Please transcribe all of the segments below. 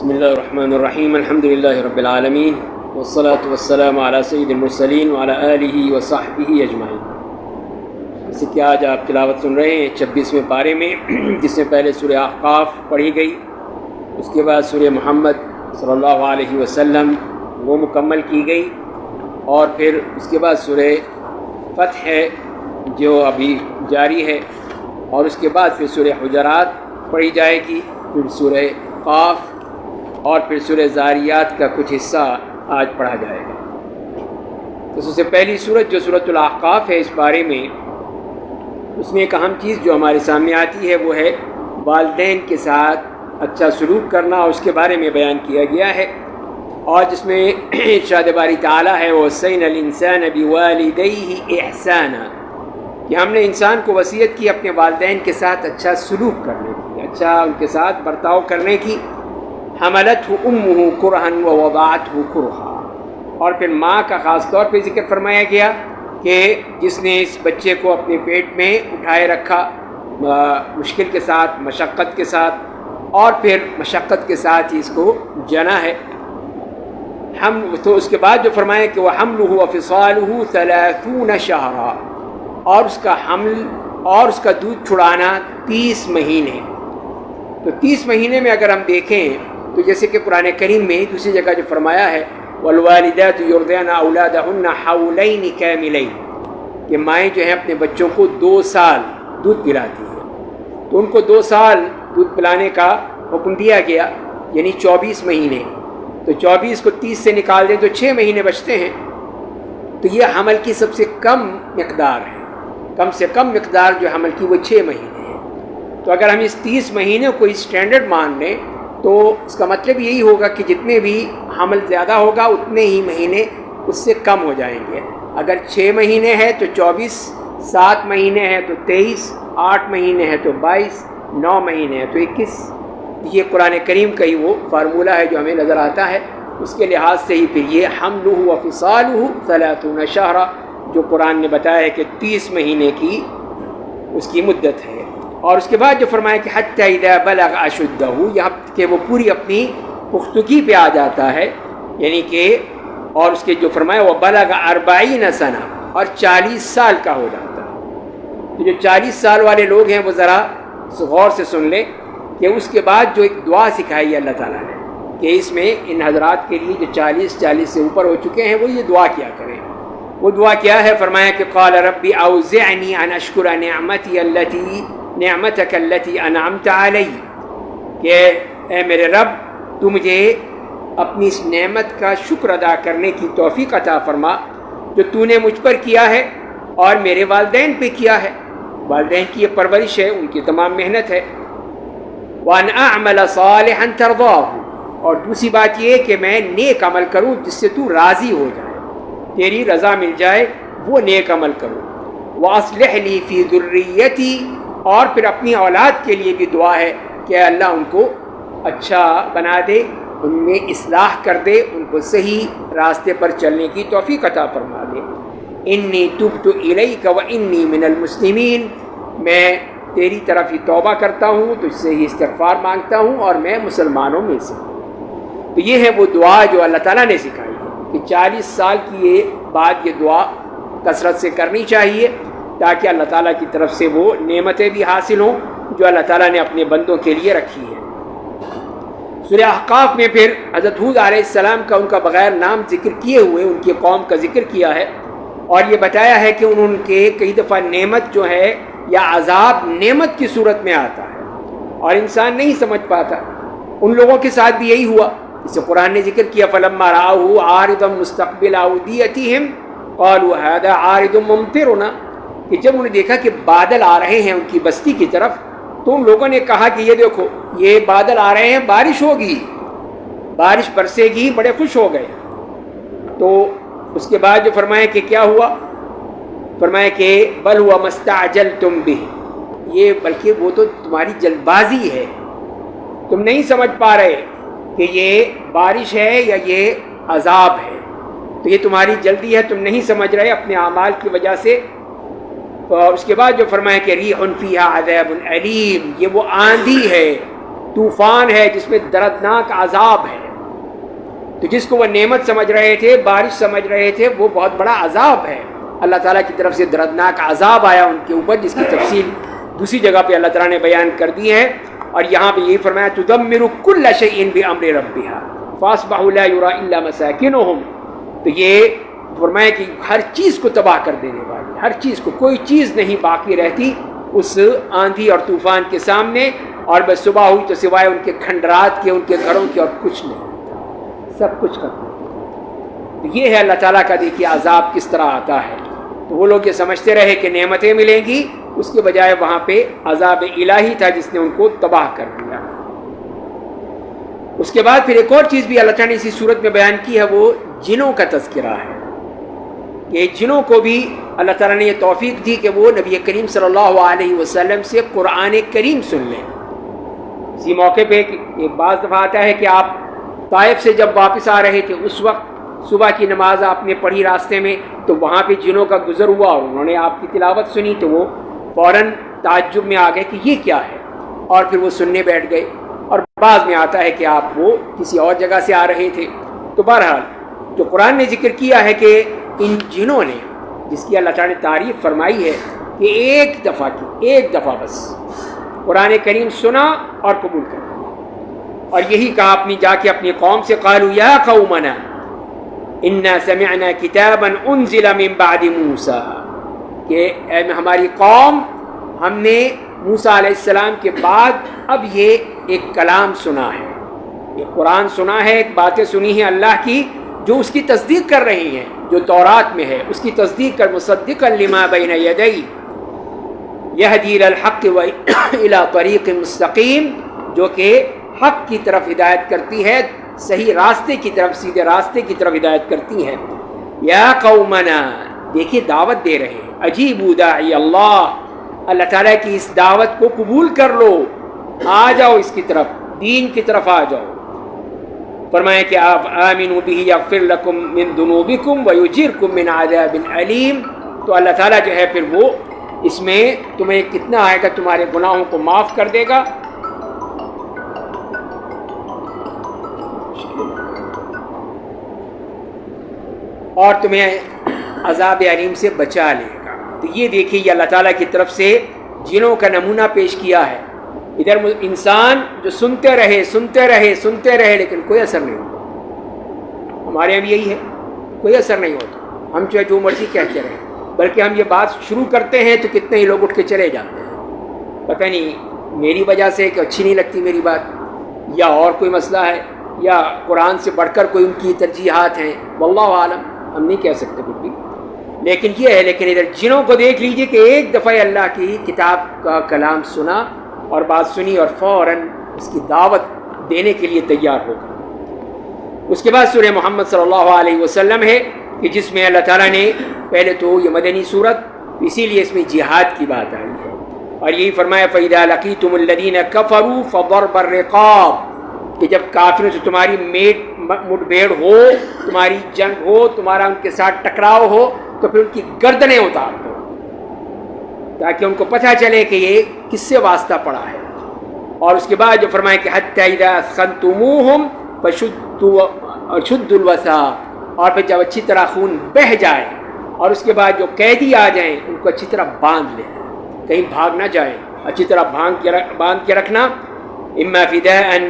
بسم اللہ الرحمن الرحیم الحمد للہ رب العالمین والصلاة والسلام علی سید المرسلین وعلی آلہ وصحبہ اجمعین۔ جیسے کہ آج آپ تلاوت سن رہے ہیں 26ویں پارے میں، جس میں پہلے سورہ احقاف پڑھی گئی، اس کے بعد سورہ محمد صلی اللہ علیہ وسلم وہ مکمل کی گئی، اور پھر اس کے بعد سورہ فتح ہے جو ابھی جاری ہے، اور اس کے بعد پھر سورہ حجرات پڑھی جائے گی، پھر سورہ قاف، اور پھر سورہ زاریات کا کچھ حصہ آج پڑھا جائے گا۔ تو سب سے پہلی سورت جو سورۃ الاحقاف ہے اس بارے میں، اس میں ایک اہم چیز جو ہمارے سامنے آتی ہے وہ ہے والدین کے ساتھ اچھا سلوک کرنا، اور اس کے بارے میں بیان کیا گیا ہے، اور جس میں ارشاد باری تعالیٰ ہے وَوَصَّيْنَا الْإِنسَانَ بِوَالِدَيْهِ إِحْسَانًا، کہ ہم نے انسان کو وصیت کی اپنے والدین کے ساتھ اچھا سلوک کرنے کی، اچھا ان کے ساتھ برتاؤ کرنے کی۔ حملتہ امہ کرہا ووضعتہ کرہا، اور پھر ماں کا خاص طور پہ ذکر فرمایا گیا کہ جس نے اس بچے کو اپنے پیٹ میں اٹھائے رکھا مشکل کے ساتھ، مشقت کے ساتھ، اور پھر مشقت کے ساتھ ہی اس کو جنا ہے۔ ہم تو اس کے بعد جو فرمایا کہ وحملہ وفصالہ 30 شہرا، اور اس کا حمل اور اس کا دودھ چھڑانا 30 مہینے۔ تو 30 مہینے میں اگر ہم دیکھیں تو جیسے کہ قرآن کریم میں دوسری جگہ جو فرمایا ہے والوالدات یرضعن اولادہن حولین کاملین، کہ مائیں جو ہیں اپنے بچوں کو 2 سال دودھ پلاتی ہیں، تو ان کو 2 سال دودھ پلانے کا حکم دیا گیا، یعنی 24 مہینے۔ تو 24 کو 30 سے نکال دیں تو 6 مہینے بچتے ہیں۔ تو یہ حمل کی سب سے کم مقدار ہے، کم سے کم مقدار جو حمل کی وہ 6 مہینے ہے۔ تو اگر ہم اس 30 مہینے کو اسٹینڈرڈ مان لیں تو اس کا مطلب یہی ہوگا کہ جتنے بھی حمل زیادہ ہوگا اتنے ہی مہینے اس سے کم ہو جائیں گے۔ اگر 6 مہینے ہے تو 24، 7 مہینے ہے تو 23، 8 مہینے ہے تو 22، 9 مہینے ہے تو 21۔ یہ قرآن کریم کا ہی وہ فارمولہ ہے جو ہمیں نظر آتا ہے، اس کے لحاظ سے ہی پھر یہ حملہ وفصالہ 30 شہرا جو قرآن نے بتایا ہے کہ 30 مہینے کی اس کی مدت ہے۔ اور اس کے بعد جو فرمایا کہ حتی اذا بلغ اشدہ، یہاں کہ وہ پوری اپنی پختگی پہ آ جاتا ہے، یعنی کہ اور اس کے جو فرمایا وہ بلغ 40 سنہ، اور 40 سال کا ہو جاتا ہے۔ تو جو 40 سال والے لوگ ہیں وہ ذرا غور سے سن لیں کہ اس کے بعد جو ایک دعا سکھائی ہے اللہ تعالیٰ نے، کہ اس میں ان حضرات کے لیے جو 40 سے اوپر ہو چکے ہیں وہ یہ دعا کیا کریں۔ وہ دعا کیا ہے؟ فرمایا کہ قال ربی اوزعنی ان اشکر نعمتک التی انعمت علی، کہ اے میرے رب تو مجھے اپنی اس نعمت کا شکر ادا کرنے کی توفیق عطا فرما جو تو نے مجھ پر کیا ہے اور میرے والدین پہ کیا ہے۔ والدین کی یہ پرورش ہے، ان کی تمام محنت ہے۔ وان اعمل صالحا ترضاہ، اور دوسری بات یہ کہ میں نیک عمل کروں جس سے تو راضی ہو جائے، تیری رضا مل جائے، وہ نیک عمل کروں۔ واصلح لی فی ذریتی، اور پھر اپنی اولاد کے لیے بھی دعا ہے کہ اللہ ان کو اچھا بنا دے، ان میں اصلاح کر دے، ان کو صحیح راستے پر چلنے کی توفیق عطا فرما دے۔ انی تبت الیک وانی من المسلمین، میں تیری طرف ہی توبہ کرتا ہوں، تجھ سے ہی استغفار مانگتا ہوں، اور میں مسلمانوں میں سے ہوں۔ تو یہ ہے وہ دعا جو اللہ تعالیٰ نے سکھائی ہے کہ 40 سال کی یہ بعد یہ دعا کثرت سے کرنی چاہیے، تاکہ اللہ تعالیٰ کی طرف سے وہ نعمتیں بھی حاصل ہوں جو اللہ تعالیٰ نے اپنے بندوں کے لیے رکھی ہیں۔ سورہ احقاف میں پھر حضرت ہود علیہ السلام کا ان کا بغیر نام ذکر کیے ہوئے ان کی قوم کا ذکر کیا ہے، اور یہ بتایا ہے کہ انہوں کے کئی دفعہ نعمت جو ہے یا عذاب نعمت کی صورت میں آتا ہے اور انسان نہیں سمجھ پاتا۔ ان لوگوں کے ساتھ بھی یہی ہوا، جسے قرآن نے ذکر کیا فلما رأوہ عارضا مستقبل اودیتہم قالوا ھذا عارض ممطرنا، کہ جب انہوں نے دیکھا کہ بادل آ رہے ہیں ان کی بستی کی طرف، تو ان لوگوں نے کہا کہ یہ دیکھو یہ بادل آ رہے ہیں، بارش ہوگی، بارش برسے گی، بڑے خوش ہو گئے۔ تو اس کے بعد جو فرمایا کہ کیا ہوا؟ فرمایا کہ بل ہوا ما استعجلتم بہ، یہ بلکہ وہ تو تمہاری جلد بازی ہے، تم نہیں سمجھ پا رہے کہ یہ بارش ہے یا یہ عذاب ہے، تو یہ تمہاری جلدی ہے، تم نہیں سمجھ رہے اپنے اعمال کی وجہ سے۔ اور اس کے بعد جو فرمایا کہ ریح فیہا عذاب علیم، یہ وہ آندھی ہے طوفان ہے جس میں دردناک عذاب ہے. تو جس کو وہ نعمت سمجھ رہے تھے، بارش سمجھ رہے تھے، وہ بہت بڑا عذاب ہے. اللہ تعالیٰ کی طرف سے دردناک عذاب آیا ان کے اوپر، جس کی تفصیل دوسری جگہ پہ اللہ تعالیٰ نے بیان کر دی ہے. اور یہاں پہ یہی فرمایا تدمر کل شیء بامر ربها فاصبحوا لا يرى الا مساكنهم. تو یہ فرمایا کہ ہر چیز کو تباہ کر دینے والی، ہر چیز کو، کوئی چیز نہیں باقی رہتی اس آندھی اور طوفان کے سامنے. اور بس صبح ہوئی تو سوائے ان کے کھنڈرات کے، ان کے گھروں کے، اور کچھ نہیں، سب کچھ ختم. یہ ہے اللہ تعالیٰ کا دیکھیے عذاب کس طرح آتا ہے. تو وہ لوگ یہ سمجھتے رہے کہ نعمتیں ملیں گی، اس کے بجائے وہاں پہ عذاب الہی تھا جس نے ان کو تباہ کر دیا. اس کے بعد پھر ایک اور چیز بھی اللہ تعالیٰ نے اسی صورت میں بیان کی ہے، وہ جنوں کا تذکرہ ہے. کہ جنوں کو بھی اللہ تعالیٰ نے یہ توفیق دی کہ وہ نبی کریم صلی اللہ علیہ وسلم سے قرآن کریم سن لیں. اسی موقع پہ ایک بعض دفعہ آتا ہے کہ آپ طائف سے جب واپس آ رہے تھے، اس وقت صبح کی نماز آپ نے پڑھی راستے میں، تو وہاں پہ جنوں کا گزر ہوا اور انہوں نے آپ کی تلاوت سنی، تو وہ فوراً تعجب میں آ گئے کہ یہ کیا ہے، اور پھر وہ سننے بیٹھ گئے. اور بعض میں آتا ہے کہ آپ وہ کسی اور جگہ سے آ رہے تھے. تو بہرحال جو قرآن نے ذکر کیا ہے کہ ان جنوں نے، جس کی اللہ تعالیٰ نے تعریف فرمائی ہے کہ ایک دفعہ بس قرآن کریم سنا اور قبول کر لیا، اور یہی کہا اپنی جا کے اپنی قوم سے، قالوا یا قومنا انا سمعنا کتابا انزل من بعد موسیٰ، کہ اے ہماری قوم، ہم نے موسیٰ علیہ السلام کے بعد اب یہ ایک کلام سنا ہے، یہ قرآن سنا ہے، ایک باتیں سنی ہیں اللہ کی جو اس کی تصدیق کر رہی ہیں، جو تورات میں ہے اس کی تصدیق کر، مصدقا لما بین یدی یہدی الی الحق و الی طریق مستقیم، جو کہ حق کی طرف ہدایت کرتی ہے، صحیح راستے کی طرف، سیدھے راستے کی طرف ہدایت کرتی ہے. یا قومنا، دیکھیے دعوت دے رہے ہیں، اجیبوا داعی اللہ، اللہ تعالیٰ کی اس دعوت کو قبول کر لو، آ جاؤ اس کی طرف، دین کی طرف آ جاؤ. فرمائے کہ آپ آمنوا بہ یغفر لکم من ذنوبکم ویجرکم من عذاب علیم. تو اللہ تعالیٰ جو ہے پھر وہ اس میں تمہیں کتنا آئے گا، تمہارے گناہوں کو معاف کر دے گا، اور تمہیں عذاب علیم سے بچا لے گا. تو یہ دیکھیے یہ اللہ تعالیٰ کی طرف سے جنوں کا نمونہ پیش کیا ہے. ادھر انسان جو سنتے رہے لیکن کوئی اثر نہیں ہوتا. ہمارے یہاں بھی یہی ہے، کوئی اثر نہیں ہوتا. ہم جو مرضی کہتے رہیں، بلکہ ہم یہ بات شروع کرتے ہیں تو کتنے ہی لوگ اٹھ کے چلے جاتے ہیں. پتہ نہیں میری وجہ سے کہ اچھی نہیں لگتی میری بات، یا اور کوئی مسئلہ ہے، یا قرآن سے بڑھ کر کوئی ان کی ترجیحات ہیں، واللہ عالم، ہم نہیں کہہ سکتے کچھ بھی. لیکن یہ ہے، لیکن ادھر جنوں کو دیکھ لیجئے کہ ایک دفعہ اللہ کی کتاب کا کلام سنا اور بات سنی اور فوراً اس کی دعوت دینے کے لیے تیار ہو گئے. اس کے بعد سورہ محمد صلی اللہ علیہ وسلم ہے کہ جس میں اللہ تعالیٰ نے پہلے تو یہ مدنی صورت، اسی لیے اس میں جہاد کی بات آئی ہے، اور یہی فرمایا فَإِذَا لَقِيتُمُ الَّذِينَ كَفَرُوا فَضَرْبَ الرِّقَابِ، کہ جب کافروں سے تمہاری مٹ بھیڑ ہو، تمہاری جنگ ہو، تمہارا ان کے ساتھ ٹکراؤ ہو، تو پھر ان کی گردنیں اتار دو، تاکہ ان کو پتہ چلے کہ یہ کس سے واسطہ پڑا ہے. اور اس کے بعد جو فرمائے کہ حَتَّى إِذَا أَثْخَنْتُمُوهُمْ فَشُدُّوا الْوَثَاقَ، اور پھر جب اچھی طرح خون بہہ جائے اور اس کے بعد جو قیدی آ جائیں ان کو اچھی طرح باندھ لیں، کہیں بھاگ نہ جائیں، اچھی طرح باندھ کے رکھنا. اِمَّا فِدَاءً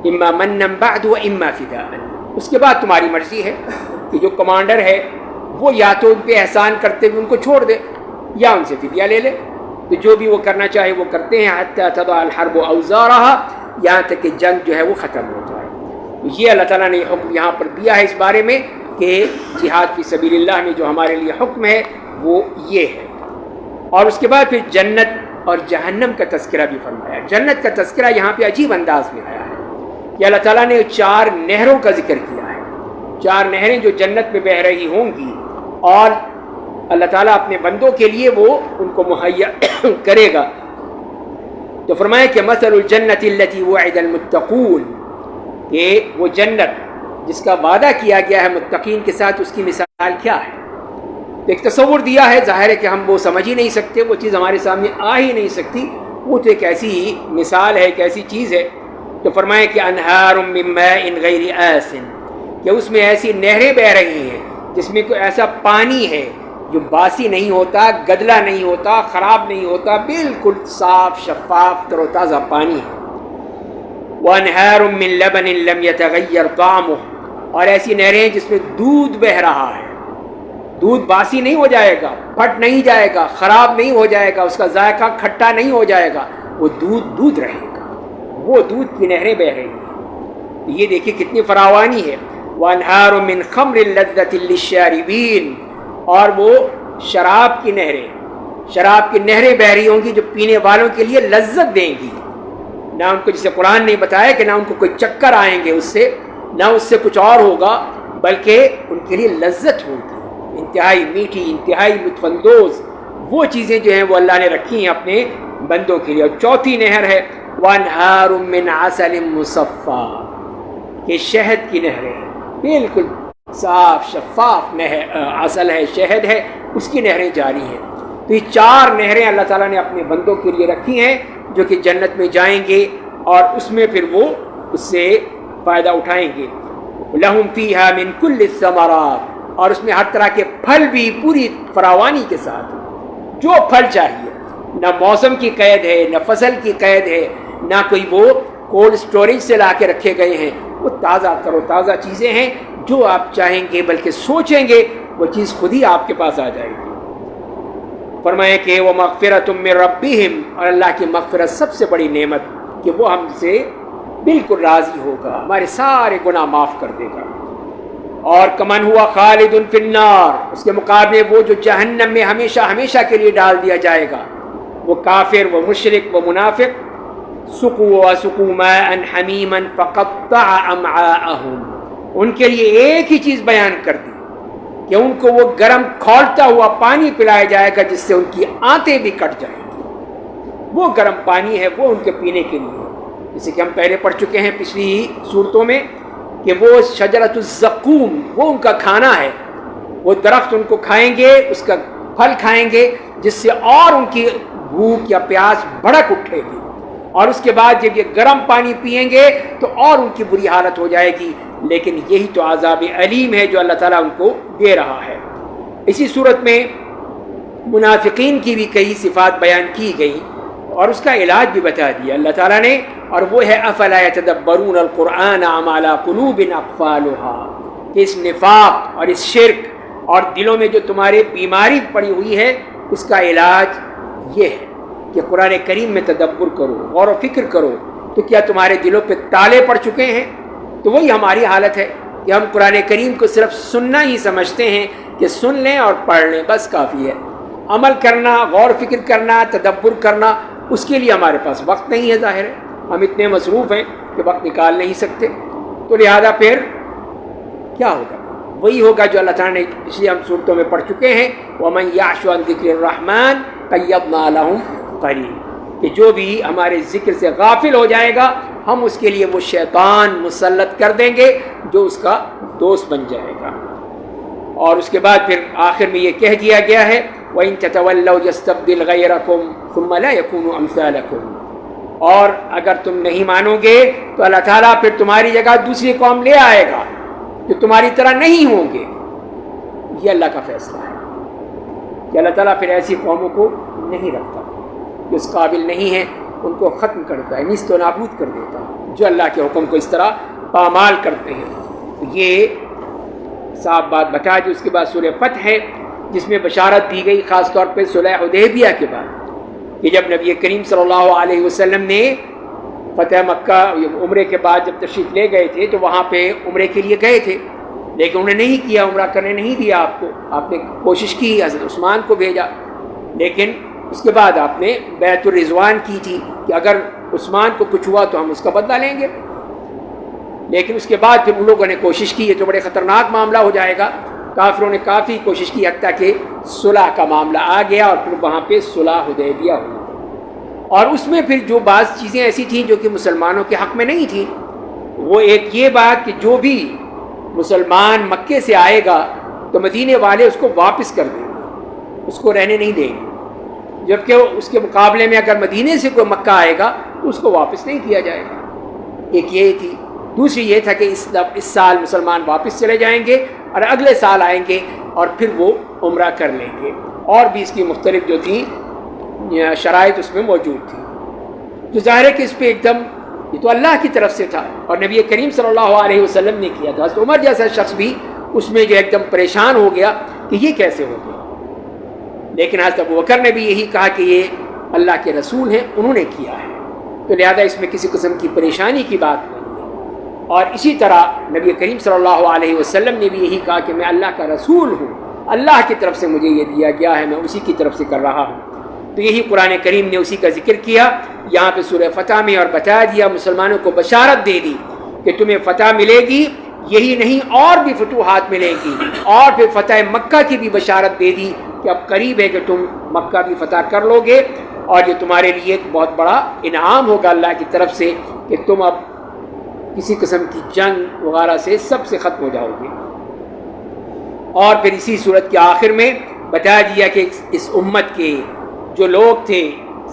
اِمَّا مَنًّا بَعْدُ وَإِمَّا فِدَاءً. اس کے بعد تمہاری مرضی ہے کہ جو کمانڈر ہے وہ یا تو ان پہ احسان کرتے ہوئے ان کو چھوڑ دے، یا ان سے فدیہ لے لے. تو جو بھی وہ کرنا چاہے وہ کرتے ہیں، حتیٰ تضع الحرب اوزارها، یہاں تک کہ جنگ جو ہے وہ ختم ہو جائے. یہ اللہ تعالیٰ نے حکم یہاں پر دیا ہے اس بارے میں کہ جہاد فی سبیل اللہ میں جو ہمارے لیے حکم ہے وہ یہ ہے. اور اس کے بعد پھر جنت اور جہنم کا تذکرہ بھی فرمایا. جنت کا تذکرہ یہاں پہ عجیب انداز میں آیا ہے کہ اللہ تعالیٰ نے 4 نہروں کا ذکر کیا ہے. 4 نہریں جو جنت میں بہہ رہی ہوں گی، اور اللہ تعالیٰ اپنے بندوں کے لیے وہ ان کو مہیا کرے گا. تو فرمایا کہ مثل الجنت التي وعد المتقون، کہ وہ جنت جس کا وعدہ کیا گیا ہے متقین کے ساتھ، اس کی مثال کیا ہے. ایک تصور دیا ہے، ظاہر ہے کہ ہم وہ سمجھ ہی نہیں سکتے، وہ چیز ہمارے سامنے آ ہی نہیں سکتی. وہ تو ایک ایسی مثال ہے، ایک ایسی چیز ہے تو فرمائے کہ انہار من ماء غیر آسن، کہ اس میں ایسی نہریں بہ رہی ہیں جس میں کوئی ایسا پانی ہے جو باسی نہیں ہوتا، گدلا نہیں ہوتا، خراب نہیں ہوتا، بالکل صاف شفاف تر و تازہ پانی ہے۔ وَأَنْهَارٌ مِّن لَبَنٍ لَمْ يَتَغَيَّرْ طَعْمُهُ، اور ایسی نہریں جس میں دودھ بہہ رہا ہے، دودھ باسی نہیں ہو جائے گا، پھٹ نہیں جائے گا، خراب نہیں ہو جائے گا، اس کا ذائقہ کھٹا نہیں ہو جائے گا، وہ دودھ رہے گا، وہ دودھ کی نہریں بہہ رہی ہیں۔ یہ دیکھیے کتنی فراوانی ہے۔ وَأَنْهَارٌ مِّن خَمْرٍ لَذَّةٍ لِّلشَّارِبِينَ، اور وہ شراب کی نہریں بہہ رہی ہوں گی جو پینے والوں کے لیے لذت دیں گی، نہ ان کو، جسے قرآن نے بتایا کہ نہ ان کو کوئی چکر آئیں گے اس سے، نہ اس سے کچھ اور ہوگا، بلکہ ان کے لیے لذت ہوگی، انتہائی میٹھی، انتہائی لطف اندوز وہ چیزیں جو ہیں وہ اللہ نے رکھی ہیں اپنے بندوں کے لیے۔ اور چوتھی نہر ہے وَأَنْهَارٌ مِّنْ عَسَلٍ مُّصَفًّى، کہ شہد کی نہریں، بالکل صاف شفاف عسل ہے، شہد ہے، اس کی نہریں جاری ہیں۔ تو یہ 4 نہریں اللہ تعالیٰ نے اپنے بندوں کے لیے رکھی ہیں جو کہ جنت میں جائیں گے اور اس میں پھر وہ اس سے فائدہ اٹھائیں گے۔ لَهُمْ فِيهَا مِنْ كُلِّ الثَّمَرَاتِ، اور اس میں ہر طرح کے پھل بھی پوری فراوانی کے ساتھ، جو پھل چاہیے، نہ موسم کی قید ہے، نہ فصل کی قید ہے، نہ کوئی وہ کولڈ اسٹوریج سے لا کے رکھے گئے ہیں، وہ تازہ تر و تازہ چیزیں ہیں، جو آپ چاہیں گے بلکہ سوچیں گے وہ چیز خود ہی آپ کے پاس آ جائے گی۔ فرمائے کہ وہ مغفرۃ من ربہم، اور اللہ کی مغفرت سب سے بڑی نعمت کہ وہ ہم سے بالکل راضی ہوگا، ہمارے سارے گناہ معاف کر دے گا۔ اور کمن ہوا خالد فی النار، اس کے مقابلے وہ جو جہنم میں ہمیشہ ہمیشہ کے لیے ڈال دیا جائے گا، وہ کافر، وہ مشرک، وہ منافق۔ سقوا وسقوا ماء حمیما فقطع امعاءہم، ان کے لیے ایک ہی چیز بیان کر دی کہ ان کو وہ گرم کھولتا ہوا پانی پلایا جائے گا جس سے ان کی آنتیں بھی کٹ جائیں گی۔ وہ گرم پانی ہے، وہ ان کے پینے کے لیے، جیسے کہ ہم پہلے پڑھ چکے ہیں پچھلی صورتوں میں کہ وہ شجرۃ الزقوم، وہ ان کا کھانا ہے، وہ درخت ان کو کھائیں گے، اس کا پھل کھائیں گے جس سے اور ان کی بھوک یا پیاس بھڑک اٹھے گی، اور اس کے بعد جب یہ گرم پانی پئیں گے تو اور ان کی بری حالت ہو جائے گی۔ لیکن یہی تو عذاب علیم ہے جو اللہ تعالیٰ ان کو دے رہا ہے۔ اسی صورت میں منافقین کی بھی کئی صفات بیان کی گئی اور اس کا علاج بھی بتا دیا اللہ تعالیٰ نے، اور وہ ہے افلا یتدبرون القرآن ام علی قلوب اقفالها، کہ اس نفاق اور اس شرک اور دلوں میں جو تمہارے بیماری پڑی ہوئی ہے اس کا علاج یہ ہے کہ قرآن کریم میں تدبر کرو، غور و فکر کرو۔ تو کیا تمہارے دلوں پہ تالے پڑ چکے ہیں؟ تو وہی ہماری حالت ہے کہ ہم قرآن کریم کو صرف سننا ہی سمجھتے ہیں کہ سن لیں اور پڑھ لیں، بس کافی ہے۔ عمل کرنا، غور و فکر کرنا، تدبر کرنا، اس کے لیے ہمارے پاس وقت نہیں ہے، ظاہر ہے ہم اتنے مصروف ہیں کہ وقت نکال نہیں سکتے۔ تو لہذا پھر کیا ہوگا؟ وہی ہوگا جو اللہ تعالیٰ نے پچھلی ہم صورتوں میں پڑھ چکے ہیں، وَمَنْ يَعْشُ عَنْ ذِكْرِ الرَّحْمَنِ قَيَّضْنَا لَهُمْ قَرِينًا، کہ جو بھی ہمارے ذکر سے غافل ہو جائے گا ہم اس کے لیے وہ شیطان مسلط کر دیں گے جو اس کا دوست بن جائے گا۔ اور اس کے بعد پھر آخر میں یہ کہہ دیا گیا ہے وَإِن تَتَوَلَّوْا يَسْتَبْدِلْ غَيْرَكُمْ ثُمَّ لَا يَكُونُوا أَمْثَالَكُمْ، اور اگر تم نہیں مانو گے تو اللہ تعالیٰ پھر تمہاری جگہ دوسری قوم لے آئے گا جو تمہاری طرح نہیں ہوں گے۔ یہ اللہ کا فیصلہ ہے کہ اللہ تعالیٰ پھر ایسی قوموں کو نہیں رکھتا، جو اس قابل نہیں ہیں ان کو ختم کرتا ہے، نیست و نابود کر دیتا ہے، جو اللہ کے حکم کو اس طرح پامال کرتے ہیں۔ یہ صاف بات بتا دی۔ اس کے بعد سورہ فتح ہے جس میں بشارت دی گئی خاص طور پہ صلح حدیبیہ کے بعد، کہ جب نبی کریم صلی اللہ علیہ وسلم نے فتح مکہ عمرے کے بعد جب تشریف لے گئے تھے تو وہاں پہ عمرے کے لیے گئے تھے، لیکن انہوں نے نہیں کیا، عمرہ کرنے نہیں دیا آپ کو۔ آپ نے کوشش کی، حضرت عثمان کو بھیجا، لیکن اس کے بعد آپ نے بیعت الرضوان کی تھی کہ اگر عثمان کو کچھ ہوا تو ہم اس کا بدلہ لیں گے، لیکن اس کے بعد پھر ان لوگوں نے کوشش کی، یہ تو بڑے خطرناک معاملہ ہو جائے گا۔ کافروں نے کافی کوشش کی، حتیٰ کہ صلح کا معاملہ آ گیا اور پھر وہاں پہ صلح حدیبیہ ہوئی، اور اس میں پھر جو بعض چیزیں ایسی تھیں جو کہ مسلمانوں کے حق میں نہیں تھیں، وہ ایک یہ بات کہ جو بھی مسلمان مکے سے آئے گا تو مدینے والے اس کو واپس کر دیں گے، اس کو رہنے نہیں دیں گے، جبکہ اس کے مقابلے میں اگر مدینے سے کوئی مکہ آئے گا تو اس کو واپس نہیں کیا جائے گا۔ ایک یہ تھی. دوسری یہ تھا کہ اس سال مسلمان واپس چلے جائیں گے اور اگلے سال آئیں گے اور پھر وہ عمرہ کر لیں گے. اور بھی اس کی مختلف جو تھیں شرائط اس میں موجود تھی. تو ظاہر ہے کہ اس پہ ایک دم یہ تو اللہ کی طرف سے تھا اور نبی کریم صلی اللہ علیہ وسلم نے کیا تھا. حضرت عمر جیسا شخص بھی اس میں جو ایک دم پریشان ہو گیا کہ یہ کیسے ہو گیا. لیکن حضرت ابوبکر نے بھی یہی کہا کہ یہ اللہ کے رسول ہیں, انہوں نے کیا ہے, تو لہذا اس میں کسی قسم کی پریشانی کی بات نہیں ہے. اور اسی طرح نبی کریم صلی اللہ علیہ وسلم نے بھی یہی کہا کہ میں اللہ کا رسول ہوں, اللہ کی طرف سے مجھے یہ دیا گیا ہے, میں اسی کی طرف سے کر رہا ہوں. تو یہی قرآن کریم نے اسی کا ذکر کیا یہاں پہ سورہ فتح میں, اور بتا دیا مسلمانوں کو بشارت دے دی کہ تمہیں فتح ملے گی. یہی نہیں اور بھی فتوحات ملے گی, اور پھر فتح مکہ کی بھی بشارت دے دی کہ اب قریب ہے کہ تم مکہ بھی فتح کر لو گے, اور یہ تمہارے لیے ایک بہت بڑا انعام ہوگا اللہ کی طرف سے کہ تم اب کسی قسم کی جنگ وغیرہ سے سب سے ختم ہو جاؤ گے. اور پھر اسی صورت کے آخر میں بتا دیا کہ اس امت کے جو لوگ تھے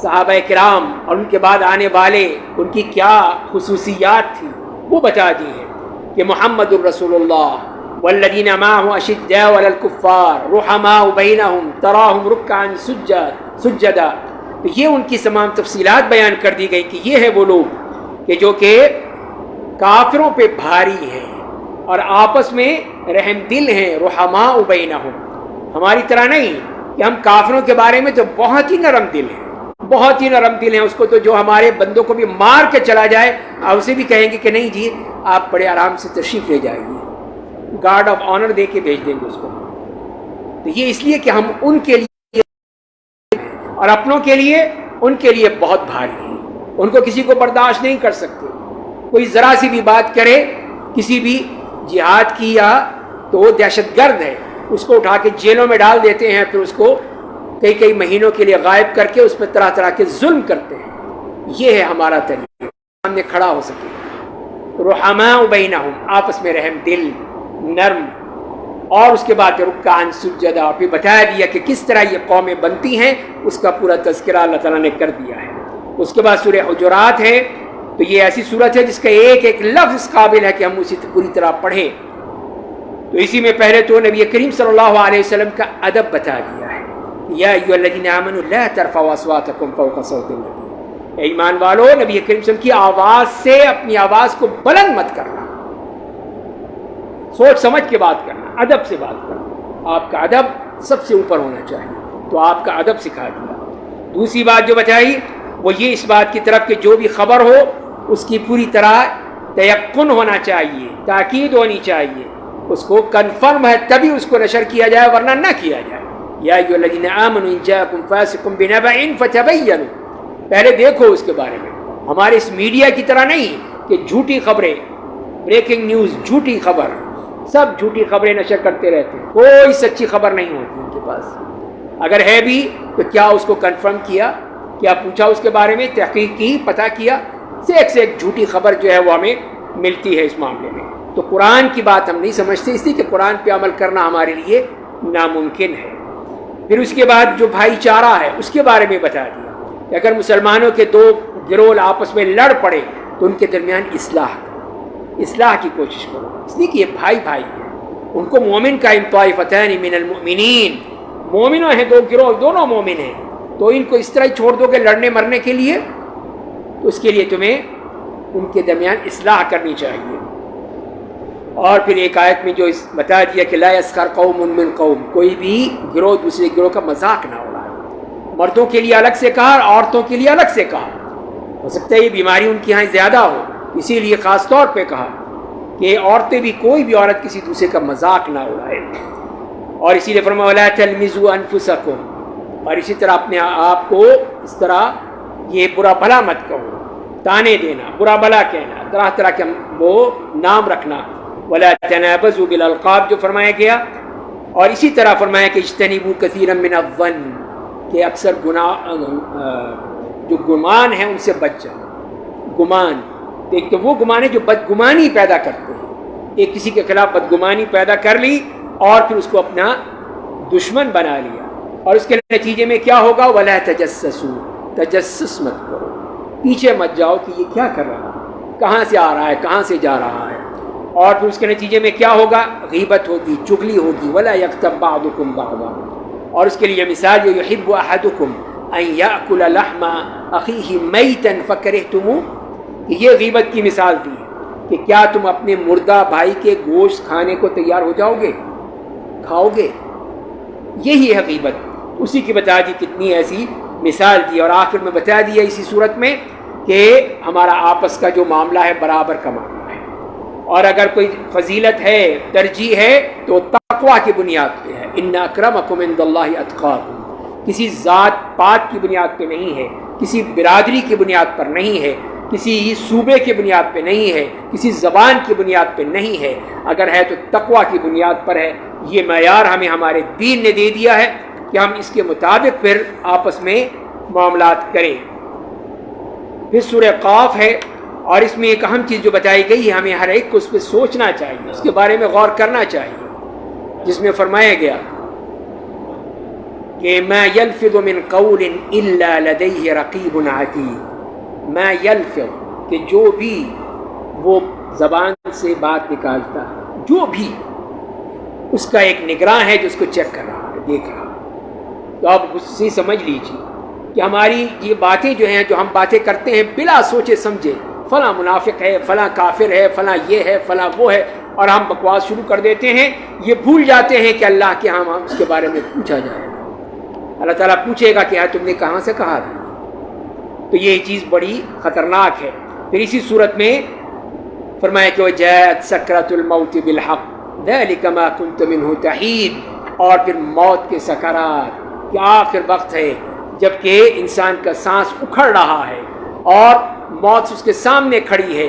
صحابہ کرام اور ان کے بعد آنے والے, ان کی کیا خصوصیات تھی وہ بتا دی ہیں کہ محمد الرسول اللہ والذین معه اشداء علی الکفار رحماء بینہم تراہم رکعا سجدا. یہ ان کی تمام تفصیلات بیان کر دی گئی کہ یہ ہے وہ لوگ کہ جو کہ کافروں پہ بھاری ہیں اور آپس میں رحم دل ہیں. رحماء بینہم, ہماری طرح نہیں کہ ہم کافروں کے بارے میں تو بہت ہی نرم دل ہیں, بہت ہی نرم دل ہیں. اس کو تو جو ہمارے بندوں کو بھی مار کے چلا جائے آپ اسے بھی کہیں گے کہ نہیں جی آپ بڑے آرام سے تشریف لے جائیے, گارڈ آف آنر دے کے بھیج دیں گے اس کو. تو یہ اس لیے کہ ہم ان کے لیے اور اپنوں کے لیے ان کے لیے بہت بھاری ہیں, ان کو کسی کو برداشت نہیں کر سکتے. کوئی ذرا سی بھی بات کرے کسی بھی جہاد کی یا تو وہ دہشت گرد ہے, اس کو اٹھا کے جیلوں میں ڈال دیتے ہیں, پھر اس کو کئی مہینوں کے لیے غائب کر کے اس پہ طرح طرح کے ظلم کرتے ہیں. یہ ہے ہمارا طریقہ سامنے کھڑا ہو سکے. رحماء بینہم, آپس میں رحم دل, نرم. اور اس کے بعد رکعا سجدا, پھر بتایا دیا کہ کس طرح یہ قومیں بنتی ہیں, اس کا پورا تذکرہ اللہ تعالیٰ نے کر دیا ہے. اس کے بعد سورہ حجرات ہے, تو یہ ایسی صورت ہے جس کا ایک ایک لفظ قابل ہے کہ ہم اسے پوری طرح پڑھیں. تو اسی میں پہلے تو نبی کریم صلی اللہ علیہ وسلم کا ادب بتا دیا ہے. یا ایھا الذین آمنوا لا ترفعوا اصواتکم فوق صوت النبی, اے ایمان والو نبی کریم صلی اللہ علیہ وسلم کی آواز سے اپنی آواز کو بلند مت کرنا, سوچ سمجھ کے بات کرنا, ادب سے بات کرنا. آپ کا ادب سب سے اوپر ہونا چاہیے, تو آپ کا ادب سکھا دیا. دوسری بات جو بتائی وہ یہ اس بات کی طرف کہ جو بھی خبر ہو اس کی پوری طرح تیقن ہونا چاہیے, تاکید ہونی چاہیے, اس کو کنفرم ہے تبھی اس کو نشر کیا جائے ورنہ نہ کیا جائے. یا ایھا الذین آمنوا ان جاءکم فاسق بنبأ فتبینوا, پہلے دیکھو اس کے بارے میں. ہمارے اس میڈیا کی طرح نہیں کہ جھوٹی خبریں, بریکنگ نیوز, جھوٹی خبر, سب جھوٹی خبریں نشر کرتے رہتے ہیں, کوئی سچی خبر نہیں ہوتی ان کے پاس. اگر ہے بھی تو کیا اس کو کنفرم کیا, کیا پوچھا اس کے بارے میں, تحقیق کی, پتہ کیا؟ سے ایک جھوٹی خبر جو ہے وہ ہمیں ملتی ہے اس معاملے میں. تو قرآن کی بات ہم نہیں سمجھتے, اس لیے کہ قرآن پہ عمل کرنا ہمارے لیے ناممکن ہے. پھر اس کے بعد جو بھائی چارہ ہے اس کے بارے میں بتا دیا کہ اگر مسلمانوں کے دو گروہ آپس میں لڑ پڑے تو ان کے درمیان اصلاح کی کوشش کرو, اس لیے کہ یہ بھائی ہیں. ان کو مومن کا طائفتان من المؤمنین, مومنوں ہیں دو گروہ, دونوں مومن ہیں, تو ان کو اس طرح ہی چھوڑ دو کہ لڑنے مرنے کے لیے, تو اس کے لیے تمہیں ان کے درمیان اصلاح کرنی چاہیے. اور پھر ایک آیت میں جو بتا دیا کہ لا یسخر قوم من قوم, کوئی بھی گروہ دوسرے گروہ کا مذاق نہ اڑائے. مردوں کے لیے الگ سے کہا اور عورتوں کے لیے الگ سے کہا. ہو سکتا ہے یہ بیماری ان کے یہاں زیادہ ہو, اسی لیے خاص طور پہ کہا کہ عورتیں بھی, کوئی بھی عورت کسی دوسرے کا مذاق نہ اڑائے. اور اسی لیے فرمایا ولا تلمزوا انفسکم, اور اسی طرح اپنے آپ کو اس طرح یہ برا بھلا مت کہو, تانے دینا, برا بھلا کہنا, طرح طرح کے وہ نام رکھنا. ولا تنابزوا بالالقاب جو فرمایا گیا. اور اسی طرح فرمایا کہ اجتنبوا کثیرا من الظن, کہ اکثر جو گمان ہیں ان سے بچ جاؤ. گمان, ایک تو وہ گمان ہے جو بدگمانی پیدا کرتے ہیں, ایک کسی کے خلاف بدگمانی پیدا کر لی اور پھر اس کو اپنا دشمن بنا لیا, اور اس کے نتیجے میں کیا ہوگا, ولا تجسسوا, تجسس مت کرو, پیچھے مت جاؤ کہ یہ کیا کر رہا ہے, کہاں سے آ رہا ہے، کہاں سے جا رہا ہے، اور پھر اس کے نتیجے میں کیا ہوگا، غیبت ہوگی، چغلی ہوگی، ولا یغتب بعضکم بعضا، اور اس کے لیے مثال یہ یحب احدکم ان یاکل لحم اخیہ میتا فکرہتموہ، کہ یہ غیبت کی مثال دی ہے کہ کیا تم اپنے مردہ بھائی کے گوشت کھانے کو تیار ہو جاؤ گے، کھاؤ گے، یہی ہے غیبت۔ اسی کی بتا دی کتنی ایسی مثال دی، اور آخر میں بتا دیا اسی صورت میں کہ ہمارا آپس کا جو معاملہ ہے برابر کا معاملہ ہے، اور اگر کوئی فضیلت ہے، ترجیح ہے، تو تقویٰ کی بنیاد پہ ہے۔ ان اکرمکم عند اللہ اتقاکم، کسی ذات پات کی بنیاد پہ نہیں ہے، کسی برادری کی بنیاد پر نہیں ہے، کسی صوبے کی بنیاد پہ نہیں ہے، کسی زبان کی بنیاد پہ نہیں ہے، اگر ہے تو تقویٰ کی بنیاد پر ہے۔ یہ معیار ہمیں ہمارے دین نے دے دیا ہے کہ ہم اس کے مطابق پھر آپس میں معاملات کریں۔ پھر سورہ قاف ہے، اور اس میں ایک اہم چیز جو بتائی گئی ہے، ہمیں ہر ایک کو اس پہ سوچنا چاہیے، اس کے بارے میں غور کرنا چاہیے، جس میں فرمایا گیا کہ ما یلفظ من قول الا لدیہ رقیب عتید، ما یلفظ، کہ جو بھی وہ زبان سے بات نکالتا ہے، جو بھی اس کا ایک نگراں ہے جو اس کو چیک کر رہا ہے، دیکھ رہا ہے۔ تو آپ اس سے سمجھ لیجیے کہ ہماری یہ باتیں جو ہیں، جو ہم باتیں کرتے ہیں بلا سوچے سمجھے، فلاں منافق ہے، فلاں کافر ہے، فلاں یہ ہے، فلاں وہ ہے، اور ہم بکواس شروع کر دیتے ہیں، یہ بھول جاتے ہیں کہ اللہ کے ہاں اس کے بارے میں پوچھا جائے گا، اللہ تعالیٰ پوچھے گا کہ ہاں تم نے کہاں سے کہا تھا۔ تو یہ چیز بڑی خطرناک ہے۔ پھر اسی صورت میں فرمایا کہ وَجَاءَتْ سَكْرَةُ الْمَوْتِ بِالْحَقِّ ذَلِكَ مَا كُنْتَ مِنْهُ تَحِيدُ، اور پھر موت کے سکرات، کہ آخر وقت ہے جب کہ انسان کا سانس اکھڑ رہا ہے اور موت اس کے سامنے کھڑی ہے،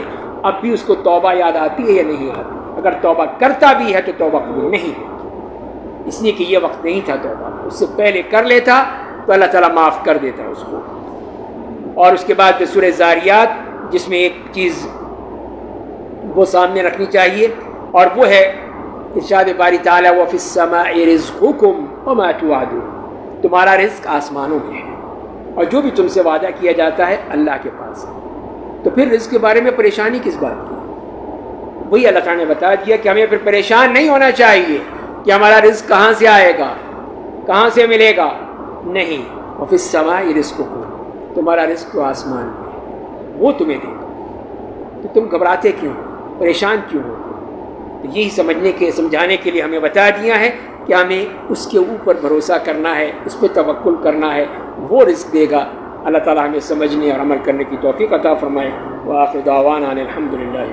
اب بھی اس کو توبہ یاد آتی ہے یا نہیں آتی؟ اگر توبہ کرتا بھی ہے تو توبہ قبول نہیں ہوتی، اس لیے کہ یہ وقت نہیں تھا توبہ، اس سے پہلے کر لیتا تو اللہ تعالیٰ معاف کر دیتا اس کو۔ اور اس کے بعد پھر سورہ زاریات، جس میں ایک چیز وہ سامنے رکھنی چاہیے، اور وہ ہے ارشاد باری تعالیٰ وَفِي السَّمَاءِ رِزْقُكُمْ وَمَا تُوعَدُونَ، تمہارا رزق آسمانوں میں ہے، اور جو بھی تم سے وعدہ کیا جاتا ہے اللہ کے پاس ہے۔ تو پھر رزق کے بارے میں پریشانی کس بات کی؟ وہی اللہ تعالیٰ نے بتا دیا کہ ہمیں پھر پریشان نہیں ہونا چاہیے کہ ہمارا رزق کہاں سے آئے گا، کہاں سے ملے گا، نہیں، وَفِي السَّمَاءِ رِزْقُكُمْ، تمہارا رزق تو آسمان میں ہے، وہ تمہیں دے گا، تو تم گھبراتے کیوں، پریشان کیوں ہو؟ یہی سمجھانے کے لیے ہمیں بتا دیا ہے کہ ہمیں اس کے اوپر بھروسہ کرنا ہے، اس پہ توکل کرنا ہے، وہ رزق دے گا۔ اللہ تعالیٰ ہمیں سمجھنے اور عمل کرنے کی توفیق عطا فرمائے۔ وآخر دعوانا ان الحمد للہ۔